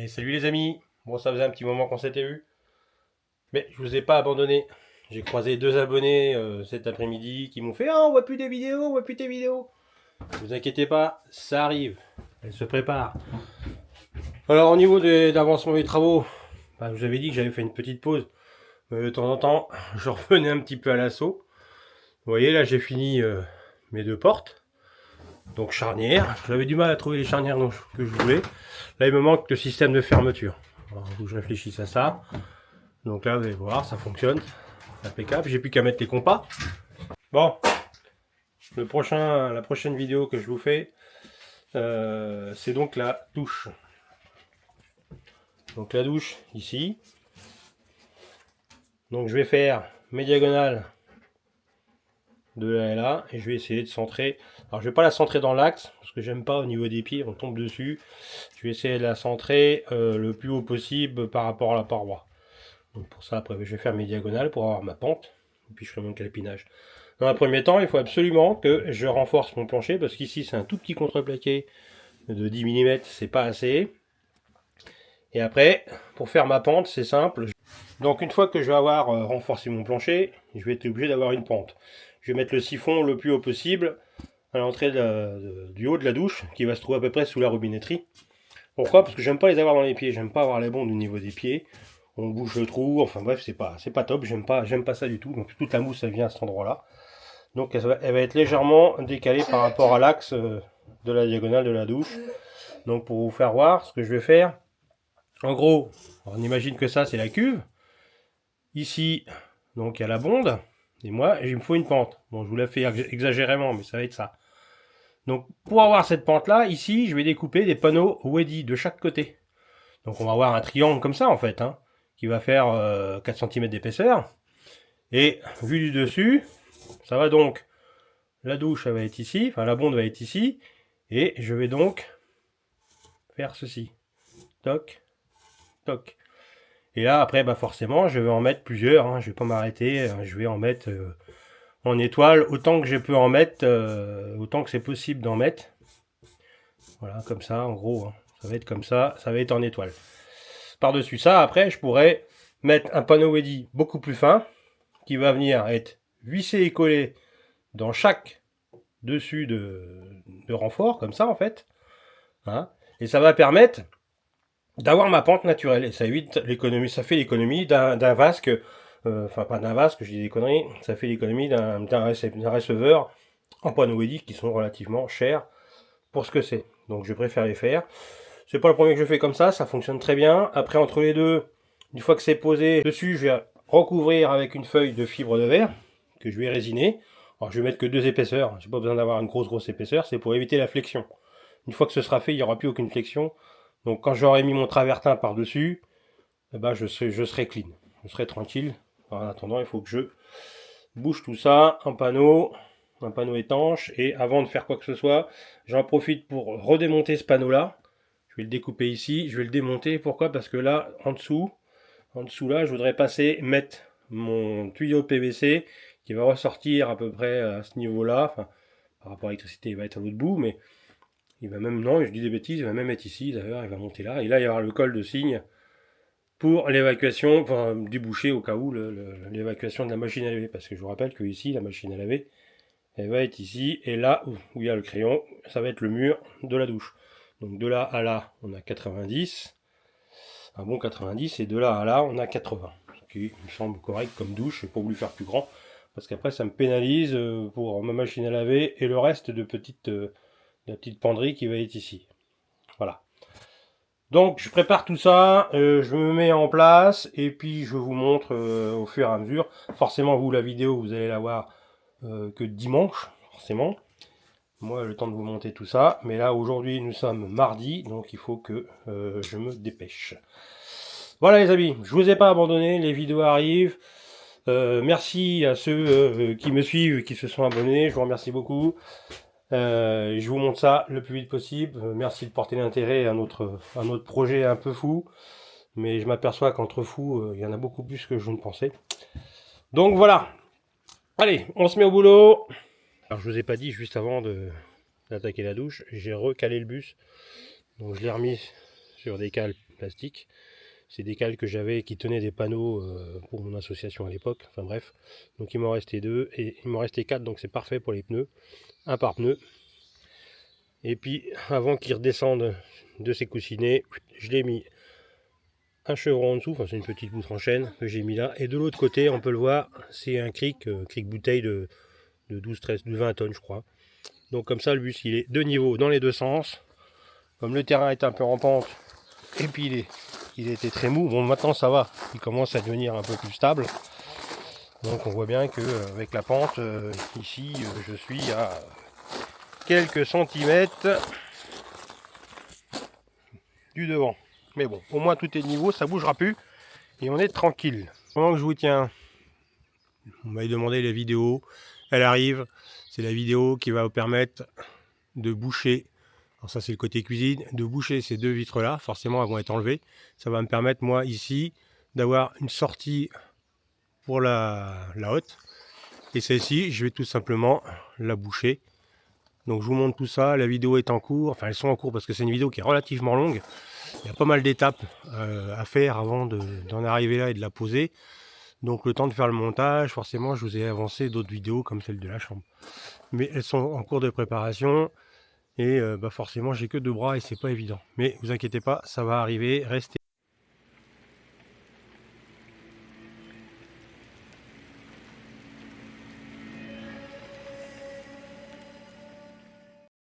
Et salut les amis. Bon, ça faisait un petit moment qu'on s'était vu, mais je vous ai pas abandonné. J'ai croisé deux abonnés cet après-midi qui m'ont fait: ah, on voit plus des vidéos, on voit plus tes vidéos. Ne vous inquiétez pas, ça arrive. Elle se prépare. Alors au niveau d'avancement des travaux, je vous avais dit que j'avais fait une petite pause. De temps en temps, je revenais un petit peu à l'assaut. Vous voyez, là j'ai fini mes deux portes. Donc charnières. J'avais du mal à trouver les charnières que je voulais. Là il me manque le système de fermeture. Alors, faut que je réfléchisse à ça. Donc là vous allez voir, ça fonctionne. C'est impeccable. J'ai plus qu'à mettre les compas. Bon, la prochaine vidéo que je vous fais, c'est donc la douche. Donc la douche ici. Donc je vais faire mes diagonales de là et là, et je vais essayer de centrer. Alors je vais pas la centrer dans l'axe parce que j'aime pas au niveau des pieds, on tombe dessus. Je vais essayer de la centrer le plus haut possible par rapport à la paroi. Donc pour ça, après je vais faire mes diagonales pour avoir ma pente, et puis je ferai mon calpinage. Dans un premier temps, il faut absolument que je renforce mon plancher parce qu'ici c'est un tout petit contreplaqué de 10 mm, c'est pas assez. Et après, pour faire ma pente, c'est simple. Donc une fois que je vais avoir renforcé mon plancher, je vais être obligé d'avoir une pente. Je vais mettre le siphon le plus haut possible à l'entrée du haut de la douche, qui va se trouver à peu près sous la robinetterie. Pourquoi? Parce que j'aime pas les avoir dans les pieds, j'aime pas avoir les bondes au niveau des pieds. On bouge le trou, enfin bref, c'est pas top, j'aime pas ça du tout. Donc toute la mousse elle vient à cet endroit-là. Donc elle va être légèrement décalée par rapport à l'axe de la diagonale de la douche. Donc pour vous faire voir ce que je vais faire, en gros, on imagine que ça c'est la cuve. Ici, donc il y a la bonde, et moi il me faut une pente. Bon, je vous la fais exagérément, mais ça va être ça. Donc pour avoir cette pente là, ici je vais découper des panneaux Weddy de chaque côté. Donc on va avoir un triangle comme ça en fait, hein, qui va faire 4 cm d'épaisseur. Et vu du dessus, ça va donc, la douche elle va être ici, enfin la bonde va être ici, et je vais donc faire ceci. Toc, toc. Et là après forcément je vais en mettre plusieurs, hein, je vais pas m'arrêter, je vais en mettre en étoile autant que je peux en mettre, autant que c'est possible d'en mettre. Voilà, comme ça en gros, hein. Ça va être comme ça va être en étoile. Par-dessus ça, après, je pourrais mettre un panneau Weddy beaucoup plus fin, qui va venir être vissé et collé dans chaque dessus de renfort, comme ça en fait. Hein, et ça va permettre d'avoir ma pente naturelle. Et ça évite l'économie, ça fait l'économie d'un vasque, enfin pas d'un vasque, je dis des conneries, ça fait l'économie d'un receveur en panneau Weddy qui sont relativement chers pour ce que c'est. Donc je préfère les faire. C'est pas le premier que je fais comme ça fonctionne très bien. Après, entre les deux, une fois que c'est posé dessus, je vais recouvrir avec une feuille de fibre de verre que je vais résiner. Alors je vais mettre que 2 épaisseurs, j'ai pas besoin d'avoir une grosse épaisseur, c'est pour éviter la flexion. Une fois que ce sera fait, il n'y aura plus aucune flexion. Donc quand j'aurai mis mon travertin par-dessus, je serai clean, je serai tranquille. En attendant, il faut que je bouge tout ça, un panneau étanche, et avant de faire quoi que ce soit, j'en profite pour redémonter ce panneau-là. Je vais le découper ici, je vais le démonter. Pourquoi? Parce que là, en dessous là, je voudrais mettre mon tuyau PVC qui va ressortir à peu près à ce niveau-là. Enfin, par rapport à l'électricité, il va être à l'autre bout, mais il va même, non, je dis des bêtises, il va même être ici d'ailleurs, il va monter là. Et là, il y aura le col de cygne pour l'évacuation, enfin, du boucher au cas où, l'évacuation de la machine à laver. Parce que je vous rappelle que ici, la machine à laver, elle va être ici, et là où il y a le crayon, ça va être le mur de la douche. Donc de là à là, on a 90, un bon 90, et de là à là, on a 80. Ce qui me semble correct comme douche, je n'ai pas voulu faire plus grand, parce qu'après ça me pénalise pour ma machine à laver et le reste de la petite penderie qui va être ici. Voilà. Donc je prépare tout ça, je me mets en place, et puis je vous montre au fur et à mesure. Forcément, vous, la vidéo, vous allez la voir que dimanche, forcément. Moi, le temps de vous monter tout ça. Mais là, aujourd'hui, nous sommes mardi, donc il faut que je me dépêche. Voilà les amis, je vous ai pas abandonné, les vidéos arrivent. Merci à ceux qui me suivent, qui se sont abonnés, je vous remercie beaucoup. Je vous montre ça le plus vite possible. Merci de porter l'intérêt à notre projet un peu fou. Mais je m'aperçois qu'entre fous, il y en a beaucoup plus que je ne pensais. Donc voilà. Allez, on se met au boulot. Alors je vous ai pas dit juste avant d'attaquer la douche, j'ai recalé le bus. Donc je l'ai remis sur des cales plastique. C'est des cales que j'avais qui tenaient des panneaux pour mon association à l'époque. Enfin bref, donc il m'en restait 2 et il m'en restait 4, donc c'est parfait pour les pneus. Un par pneu. Et puis avant qu'ils redescendent de ces coussinets, je l'ai mis un chevron en dessous, enfin c'est une petite poutre en chaîne que j'ai mis là. Et de l'autre côté, on peut le voir, c'est un cric bouteille de 12, 13, de 20 tonnes je crois. Donc comme ça le bus il est de niveau dans les deux sens. Comme le terrain est un peu en pente, et puis il était très mou, bon maintenant ça va, il commence à devenir un peu plus stable. Donc on voit bien que avec la pente, ici je suis à quelques centimètres du devant. Mais bon, au moins tout est de niveau, ça bougera plus et on est tranquille. Pendant que je vous tiens, on m'avait demandé la vidéo, elle arrive. C'est la vidéo qui va vous permettre de boucher, alors ça c'est le côté cuisine, de boucher ces deux vitres là, forcément elles vont être enlevées. Ça va me permettre moi ici d'avoir une sortie pour la haute. Et celle-ci, je vais tout simplement la boucher. Donc je vous montre tout ça, la vidéo est en cours, enfin elles sont en cours parce que c'est une vidéo qui est relativement longue. Il y a pas mal d'étapes à faire avant d'en arriver là et de la poser. Donc le temps de faire le montage, forcément je vous ai avancé d'autres vidéos comme celle de la chambre. Mais elles sont en cours de préparation et forcément j'ai que 2 bras et c'est pas évident. Mais vous inquiétez pas, ça va arriver, restez.